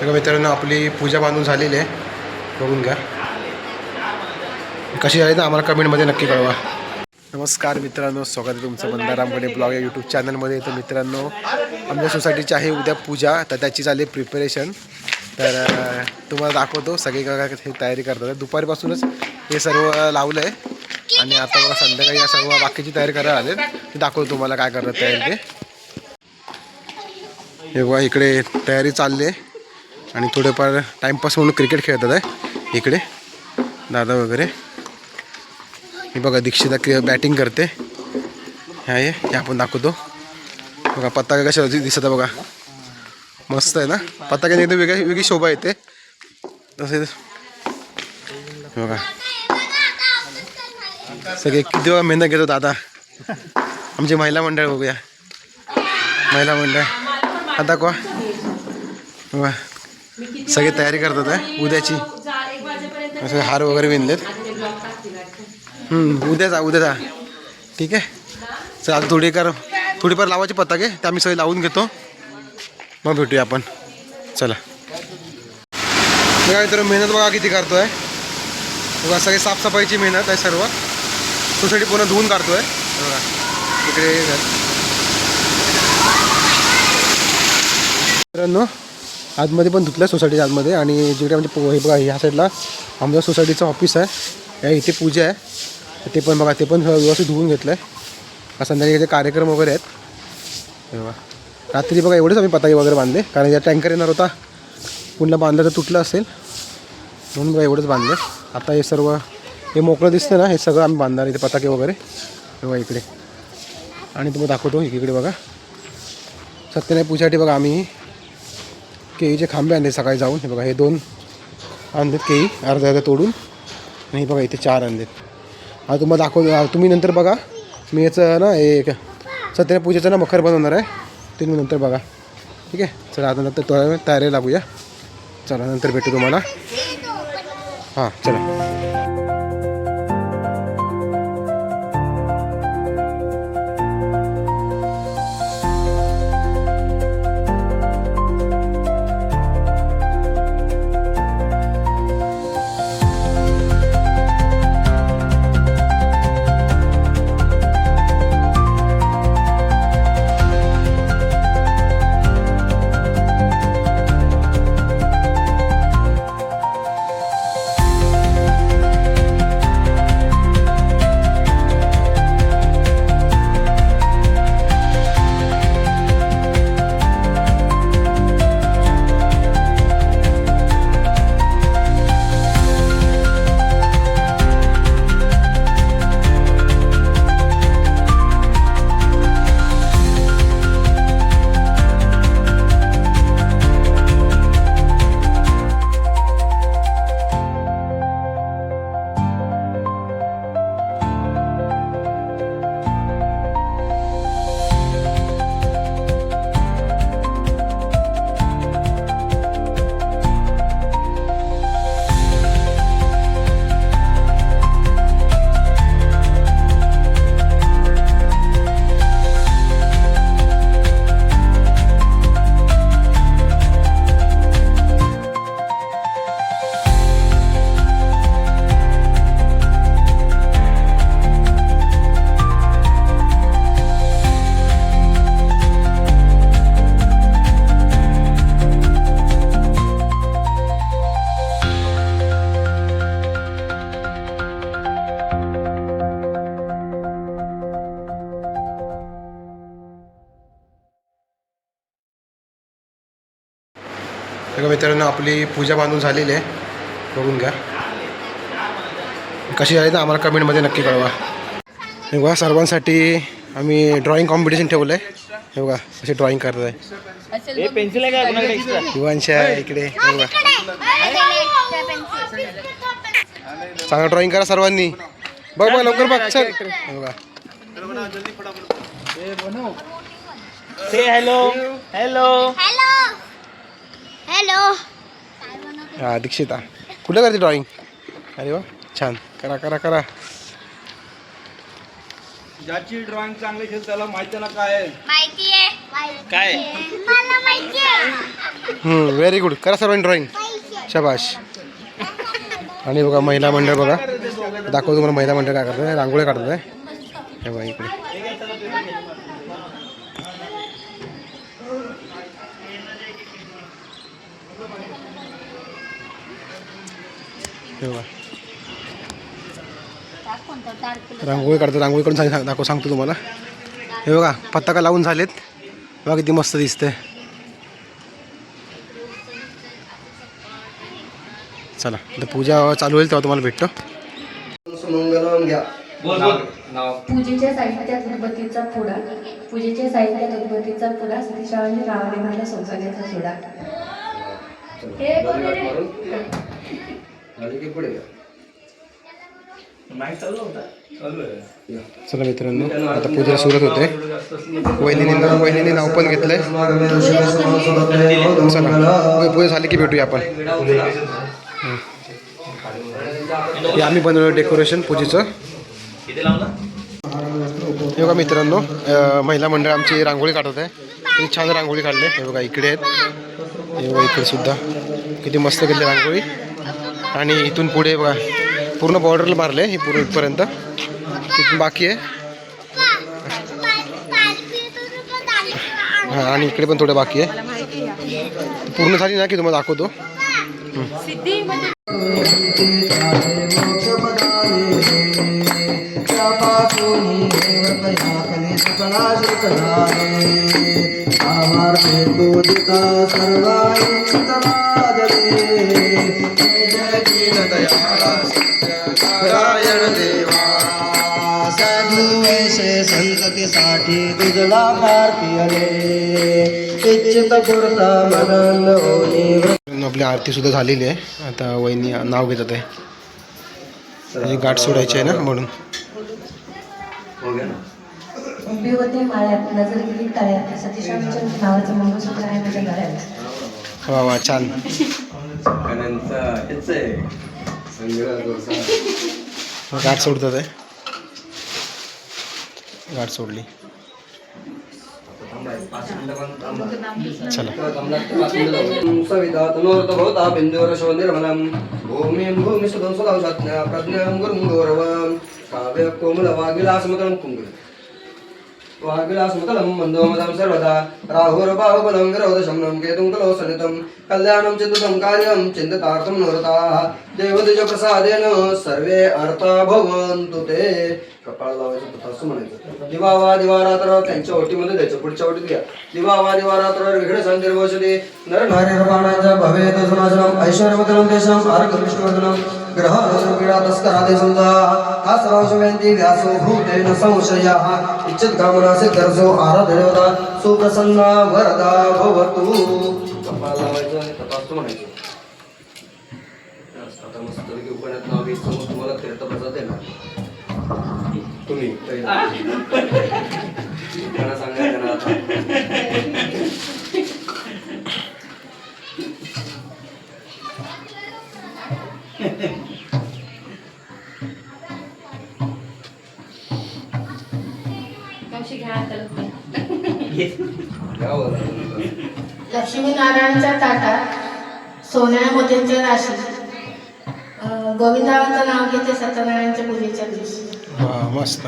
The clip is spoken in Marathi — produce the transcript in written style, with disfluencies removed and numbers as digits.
बघा मित्रांनो, आपली पूजा बांधून झालेली आहे. बघून घ्या कशी आहे ना, आम्हाला कमेंटमध्ये नक्की कळवा. नमस्कार मित्रांनो, स्वागत आहे तुमचं बंदारामध्ये ब्लॉग या यूट्यूब चॅनलमध्ये. तर मित्रांनो, आमच्या सोसायटीची आहे उद्या पूजा, तर त्याची चालली प्रिपरेशन. तर तुम्हाला दाखवतो सगळी काय तयारी करतात. दुपारपासूनच हे सर्व लावलं आहे आणि आता बघा संध्याकाळी या सर्व बाकीची तयारी करायला आले. ते दाखवतो तुम्हाला काय करत आहे ते. हे बघा इकडे तयारी चालली आहे आणि थोडेफार टाईमपास म्हणून क्रिकेट खेळतात आहे इकडे दादा वगैरे. हे बघा दीक्षिता बॅटिंग करते. हे आपण दाखवतो. बघा पताका कशा दिसत आहे बघा, मस्त आहे ना. पताक्याने एकदम वेगळी शोभा येते. तसेच बघा सगळे किती बघा मेहनत घेतो दादा. आमचे महिला मंडळ बघूया, महिला मंडळ आता का बघा सगळे तयारी करतात आहे उद्याची. असं हार वगैरे विणलेत. उद्याचा ठीक आहे. चल आता थोडीफार लावायची पताके ते आम्ही सगळे लावून घेतो, मग भेटूया आपण. चला बघा तर मेहनत बघा किती करतो आहे बघा. सगळे साफसफाईची मेहनत आहे सर्व. सोसायटी पूर्ण धुवून काढतो आहे बघा. इकडे मित्रांनो आतमध्ये पण धुतलं सोसायटीच्या आतमध्ये. आणि जिकडे म्हणजे हे बघा ह्या साईडला आमच्या सोसायटीचं ऑफिस आहे. या इथे पूजा आहे, ते पण बघा ते पण व्यवस्थित धुवून घेतलं आहे. संध्याकाळी कार्यक्रम वगैरे आहेत बघा. रात्री बघा एवढेच आम्ही पताके वगैरे बांधले, कारण या टँकर येणार होता, पुन्हा बांधलं तर तुटलं असेल म्हणून बघा एवढंच बांधलं. आता हे सर्व हे मोकळं दिसतं ना, हे सगळं आम्ही बांधणार इथे पताके वगैरे बघा इकडे. आणि तुम्ही दाखवतो इकडे बघा सत्यनारायण पूजासाठी बघा आम्ही केळीचे खांबे आणले सकाळी जाऊन. हे बघा हे 2 आणलेत केळी अर्धा तोडून, आणि बघा इथे 4 आणलेत. आता तुम्हाला दाखवतो, तुम्ही नंतर बघा. मी याचं ना एक सत्यनारायण पूजेचं ना मखर बनवणार आहे, ते तुम्ही नंतर बघा ठीक आहे. चला आता नंतर तयारी लागूया. चला नंतर भेटू तुम्हाला. हां चला. बघा मित्रांनो, आपली पूजा बांधून झालेली आहे. बघून घ्या कशी आहे ना, आम्हाला कमेंटमध्ये नक्की कळवा. हे बघा सर्वांसाठी आम्ही ड्रॉइंग कॉम्पिटिशन ठेवलं आहे. हे बघा असे ड्रॉइंग करत आहे. पेन्सिल आहे का युवांश आहे इकडे. बघा चांगलं ड्रॉइंग करा सर्वांनी. बघ बघ लवकर बघ. चल बघा हॅलो हॅलो हॅलो. हां दीक्षिता कुठं करते ड्रॉइंग? अरे वा छान. करा करा करा. ज्याची ड्रॉइंग चांगली असेल त्याला माहिती ना काय माहिती आहे काय मला माहिती आहे. Very good. करा सर्वांनी ड्रॉइंग. शाबाश. आणि बघा महिला मंडळ बघा, दाखवतो तुम्हाला महिला मंडळ काय करत आहे. रांगोळ्या काढत आहे हे बघा इकडे. हे बघा रांगोळी काढतो. रांगोळी काढून सांगतो तुम्हाला. हे बघा पताका लावून झालेत बघा, किती मस्त दिसते. चला आता पूजा चालू होईल तेव्हा तुम्हाला भेटतो. पूजेच्या साहित्यात उदबत्तीचा पुडा, पूजेच्या साहित्यात उदबत्तीचा पुडा, सतीशावांनी रावणे घातला संसाराचा सोडा. चला मित्रांनो आता पूजा सुरुवात होते. वहिनीने नाव पण घेतलंय. चला पूजा झाली की भेटूया आपण. हे आम्ही बनवलं डेकोरेशन पूजेचं. हे बघा मित्रांनो महिला मंडळ आमची रांगोळी काढत आहे. किती छान रांगोळी काढले. हे बघा इकडे आहेत. हे बघा इकडे सुद्धा किती मस्त केली रांगोळी. आणि इथून पुढे बघा पूर्ण बॉर्डरला मारले हे पूर्ण इथपर्यंत. तिथून बाकी आहे. हां आणि इकडे पण थोडं बाकी आहे. पूर्ण झाली ना की तुम्हाला दाखवतो. संततीसाठी तुझला भारती आले इच्छित पुरता मदन होणे. आपली आरती सुद्धा झालेली आहे. आता वहिनी नाव घेतात आहे. म्हणजे गाठ सोडायची आहे ना म्हणून. उंबीवरती माळ्यात नजर गेली तळ्यात, सतीशांच्या नावाचं मंगळसूत्र आहे माझ्या गळ्यात. वा वा छान. गाठ सोडतात आहे. गाठ सोडली. चला सविता तनोर्तभवता बिंदुरशो निर्मलम भूमिं भूमिसुतं सुदंशज्ञा प्रज्ञां गुरुं गौरवं काव्य कोमलवागिलासमतलं कुङ्गल वागिलासमतलं मन्दोमदं सर्वदा राहुर्बाहुबलं विरोधशमनं केतुं कलो सनितं कल्याणं चिन्तितं कार्यं चिन्तितार्थं नोरताः देवद्विजप्रसादेन सर्वे अर्था भवन्तु ते. कपाळ लावायचं तथा असं म्हणायचं. दिवा वा दिवा रात्र त्यांच्या ओटीमध्ये द्यायचं. पुढच्या ओटीत घ्या. दिवा वा दिवा रात्र विघ्न संदर्भोषधी नर नारी रमाणांच्या भवेत समाजनम ऐश्वर्यवदनं देशम आरोग्यविष्णुवर्धनं ग्रह पीडा तस्करादे समजा हा सर्वशुभ्यंती व्यासो भूतेन संशयाः इच्छित कामना सिद्धर्सो आराधदेवता सुप्रसन्ना वरदा भवतु. कपाळ लावायचं आणि तथा असं म्हणायचं. आता मस्त उपण्यात नाव घेत समोर तुम्हाला तीर्थप्रसाद देणार. तुम्ही सांगायचं ना आता. लक्ष्मीनारायणच्या ताटात सोन्या मोत्यांच्या राशी, गोविंदावांचं नाव घेते सत्यनारायणच्या पूजेच्या दिवशी. वा मस्त.